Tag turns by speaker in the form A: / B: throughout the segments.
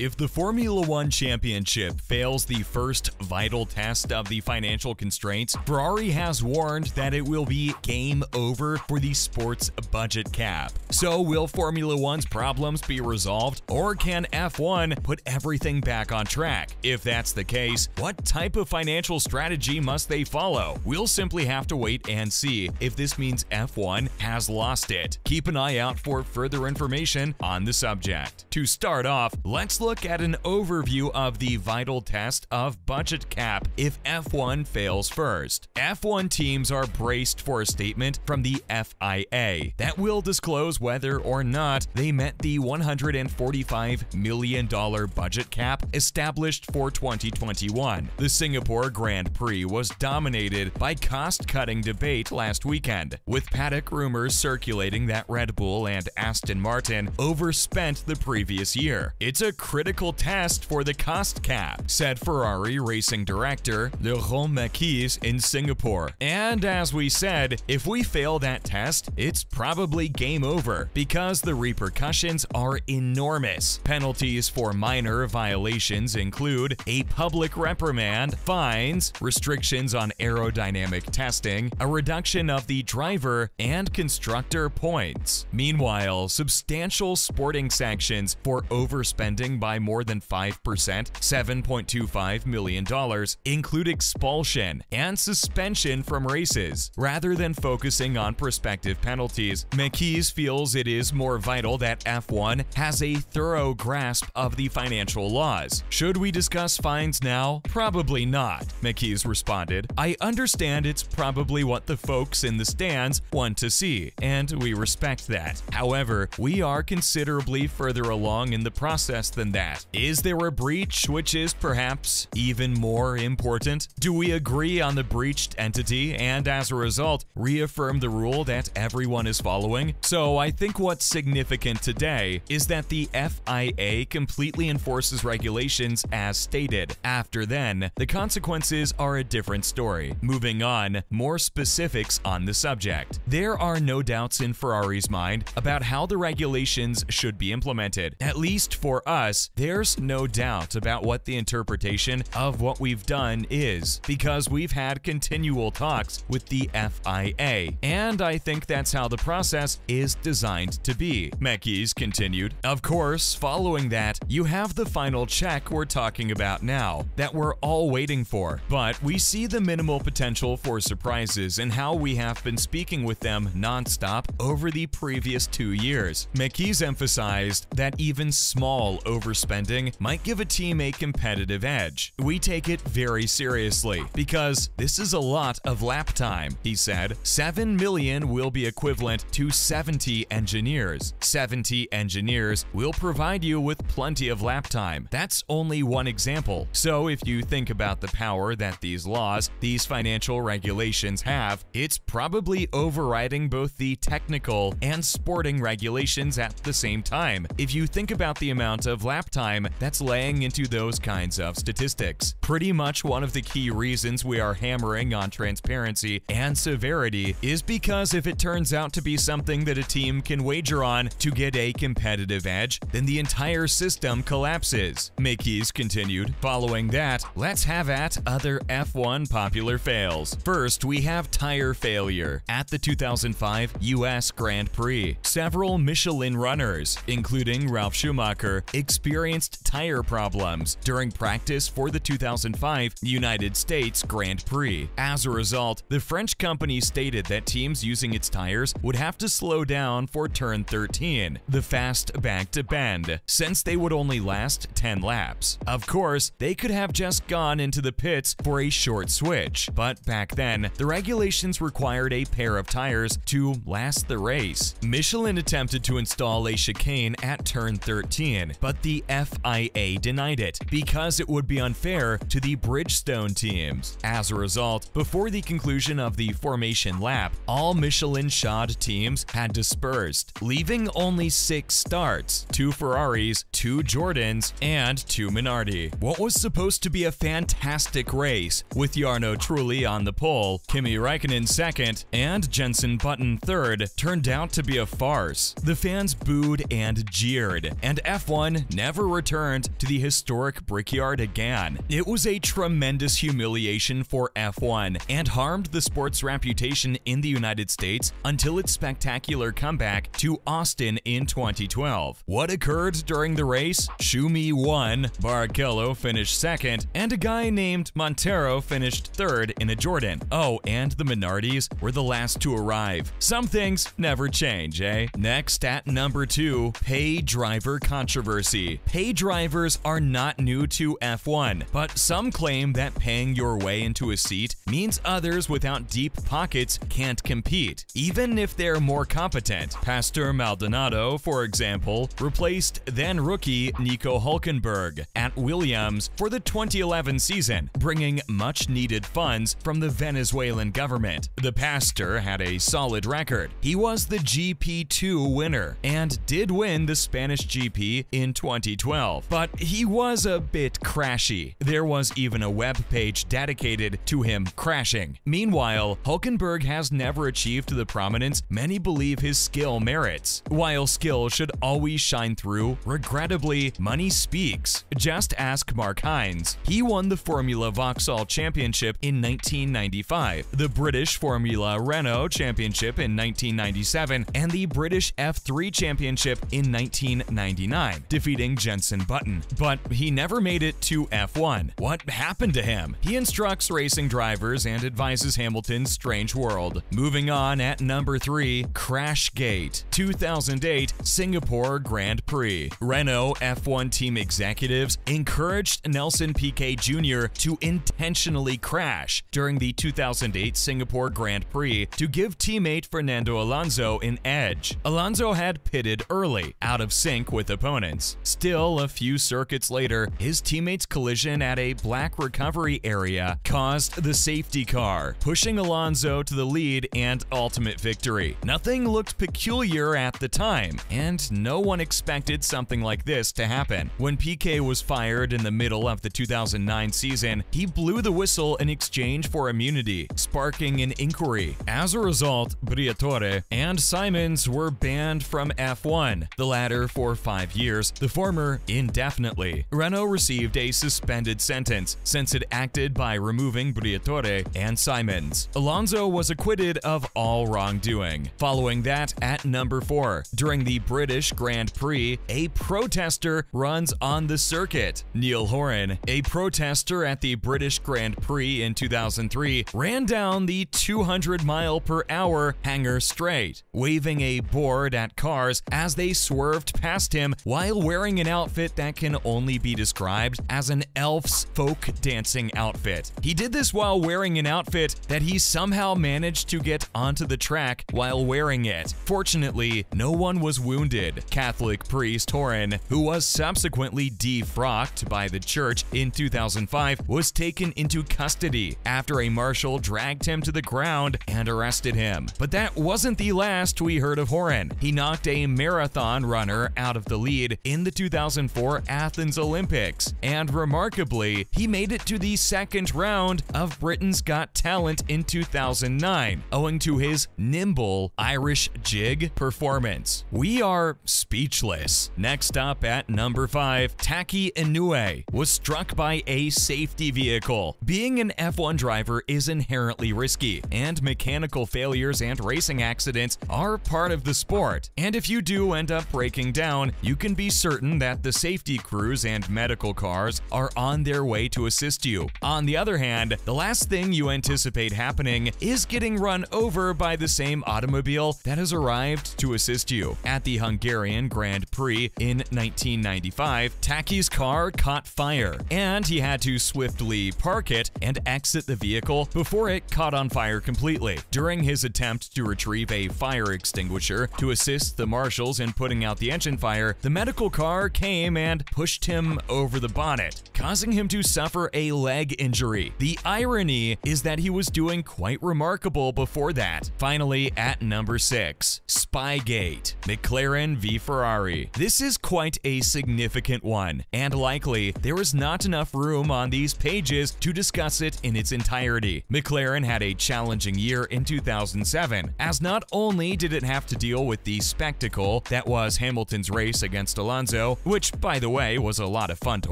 A: If the Formula One Championship fails the first vital test of the financial constraints, Ferrari has warned that it will be game over for the sport's budget cap. So will Formula One's problems be resolved, or can F1 put everything back on track? If that's the case, what type of financial strategy must they follow? We'll simply have to wait and see if this means F1 has lost it. Keep an eye out for further information on the subject. To start off, let's look at an overview of the vital test of budget cap if F1 fails first. F1 teams are braced for a statement from the FIA that will disclose whether or not they met the $145 million budget cap established for 2021. The Singapore Grand Prix was dominated by cost-cutting debate last weekend, with paddock rumors circulating that Red Bull and Aston Martin overspent the previous year. It's a critical test for the cost cap, said Ferrari racing director Mekies in Singapore. And as we said, if we fail that test, it's probably game over because the repercussions are enormous. Penalties for minor violations include a public reprimand, fines, restrictions on aerodynamic testing, a reduction of the driver and constructor points. Meanwhile, substantial sporting sanctions for overspending by more than 5%, $7.25 million, include expulsion and suspension from races. Rather than focusing on prospective penalties, Mekies feels it is more vital that F1 has a thorough grasp of the financial laws. Should we discuss fines now? Probably not, Mekies responded. I understand it's probably what the folks in the stands want to see, and we respect that. However, we are considerably further along in the process than that. Is there a breach which is perhaps even more important? Do we agree on the breached entity and as a result reaffirm the rule that everyone is following? So I think what's significant today is that the FIA completely enforces regulations as stated. After then, the consequences are a different story. Moving on, more specifics on the subject. There are no doubts in Ferrari's mind about how the regulations should be implemented. At least for us, there's no doubt about what the interpretation of what we've done is, because we've had continual talks with the FIA, and I think that's how the process is designed to be, Mekies continued. Of course, following that, you have the final check we're talking about now, that we're all waiting for, but we see the minimal potential for surprises in how we have been speaking with them non-stop over the previous 2 years. Mekies emphasized that even small overspending might give a team a competitive edge. We take it very seriously because this is a lot of lap time, he said. 7 million will be equivalent to 70 engineers. 70 engineers will provide you with plenty of lap time. That's only one example. So if you think about the power that these laws, these financial regulations have, it's probably overriding both the technical and sporting regulations at the same time. If you think about the amount of lap time that's laying into those kinds of statistics. Pretty much one of the key reasons we are hammering on transparency and severity is because if it turns out to be something that a team can wager on to get a competitive edge, then the entire system collapses, Mekies continued. Following that, let's have at other F1 popular fails. First, we have tire failure. At the 2005 US Grand Prix, several Michelin runners, including Ralf Schumacher, experienced tire problems during practice for the 2005 United States Grand Prix. As a result, the French company stated that teams using its tires would have to slow down for turn 13, the fast back to bend, since they would only last 10 laps. Of course, they could have just gone into the pits for a short switch, but back then, the regulations required a pair of tires to last the race. Michelin attempted to install a chicane at turn 13, but the FIA denied it because it would be unfair to the Bridgestone teams. As a result, before the conclusion of the formation lap, all Michelin-shod teams had dispersed, leaving only 6 starts, 2 Ferraris, 2 Jordans, and 2 Minardi. What was supposed to be a fantastic race, with Jarno Trulli on the pole, Kimi Räikkönen second, and Jenson Button third, turned out to be a farce. The fans booed and jeered, and F1 never never returned to the historic Brickyard again. It was a tremendous humiliation for F1 and harmed the sport's reputation in the United States until its spectacular comeback to Aston in 2012. What occurred during the race? Schumi won, Barrichello finished second, and a guy named Montero finished third in a Jordan. Oh, and the Minardis were the last to arrive. Some things never change, eh? Next at number 2, pay driver controversy. Pay drivers are not new to F1, but some claim that paying your way into a seat means others without deep pockets can't compete, even if they're more competent. Pastor Maldonado, for example, replaced then-rookie Nico Hülkenberg at Williams for the 2011 season, bringing much-needed funds from the Venezuelan government. The pastor had a solid record. He was the GP2 winner and did win the Spanish GP in 2012, but he was a bit crashy. There was even a web page dedicated to him crashing. Meanwhile, Hülkenberg has never achieved the prominence many believe his skill merits. While skill should always shine through, regrettably, money speaks. Just ask Mark Hines. He won the Formula Vauxhall Championship in 1995, the British Formula Renault Championship in 1997, and the British F3 Championship in 1999, defeating Jenson Button. But he never made it to F1. What happened to him? He instructs racing drivers and advises Hamilton's strange world. Moving on at number 3, Crashgate. 2008 Singapore Grand Prix. Renault F1 team executives encouraged Nelson Piquet Jr. to intentionally crash during the 2008 Singapore Grand Prix to give teammate Fernando Alonso an edge. Alonso had pitted early, out of sync with opponents. Still, a few circuits later, his teammate's collision at a black recovery area caused the safety car, pushing Alonso to the lead and ultimate victory. Nothing looked peculiar at the time, and no one expected something like this to happen. When Piquet was fired in the middle of the 2009 season, he blew the whistle in exchange for immunity, sparking an inquiry. As a result, Briatore and Simons were banned from F1, the latter for 5 years, the former indefinitely. Renault received a suspended sentence since it acted by removing Briatore and Simons. Alonso was acquitted of all wrongdoing. Following that, at number 4, during the British Grand Prix, a protester runs on the circuit. Neil Horan, a protester at the British Grand Prix in 2003, ran down the 200-mile-per-hour Hanger Straight, waving a board at cars as they swerved past him while wearing an outfit that can only be described as an elf's folk dancing outfit. He did this while wearing an outfit that he somehow managed to get onto the track while wearing it. Fortunately, no one was wounded. Catholic priest Horan, who was subsequently defrocked by the church in 2005, was taken into custody after a marshal dragged him to the ground and arrested him. But that wasn't the last we heard of Horan. He knocked a marathon runner out of the lead in the 2004 Athens Olympics, and remarkably, he made it to the second round of Britain's Got Talent in 2009, owing to his nimble Irish jig performance. We are speechless. Next up at number 5, Taki Inoue was struck by a safety vehicle. Being an F1 driver is inherently risky, and mechanical failures and racing accidents are part of the sport. And if you do end up breaking down, you can be certain that the safety crews and medical cars are on their way to assist you. On the other hand, the last thing you anticipate happening is getting run over by the same automobile that has arrived to assist you. At the Hungarian Grand Prix in 1995, Taki's car caught fire, and he had to swiftly park it and exit the vehicle before it caught on fire completely. During his attempt to retrieve a fire extinguisher to assist the marshals in putting out the engine fire, the medical car came and pushed him over the bonnet, causing him to suffer a leg injury. The irony is that he was doing quite remarkable before that. Finally, at number 6, Spygate, McLaren v Ferrari. Ferrari. This is quite a significant one, and likely there is not enough room on these pages to discuss it in its entirety. McLaren had a challenging year in 2007, as not only did it have to deal with the spectacle that was Hamilton's race against Alonso, which by the way was a lot of fun to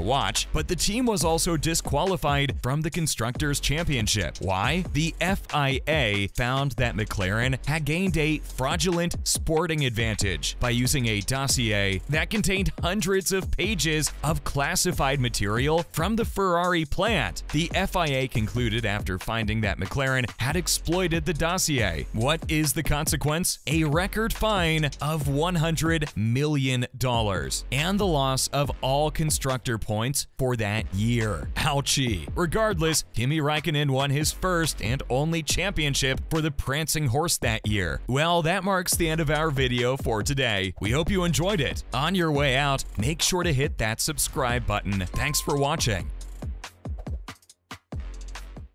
A: watch, but the team was also disqualified from the Constructors' Championship. Why? The FIA found that McLaren had gained a fraudulent sporting advantage by using a dossier that contained hundreds of pages of classified material from the Ferrari plant. The FIA concluded after finding that McLaren had exploited the dossier. What is the consequence? A record fine of $100 million and the loss of all constructor points for that year. Ouchie. Regardless, Kimi Räikkönen won his first and only championship for the prancing horse that year. Well, that marks the end of our video for today. We hope you enjoyed it. On your way out, make sure to hit that subscribe button. Thanks for watching.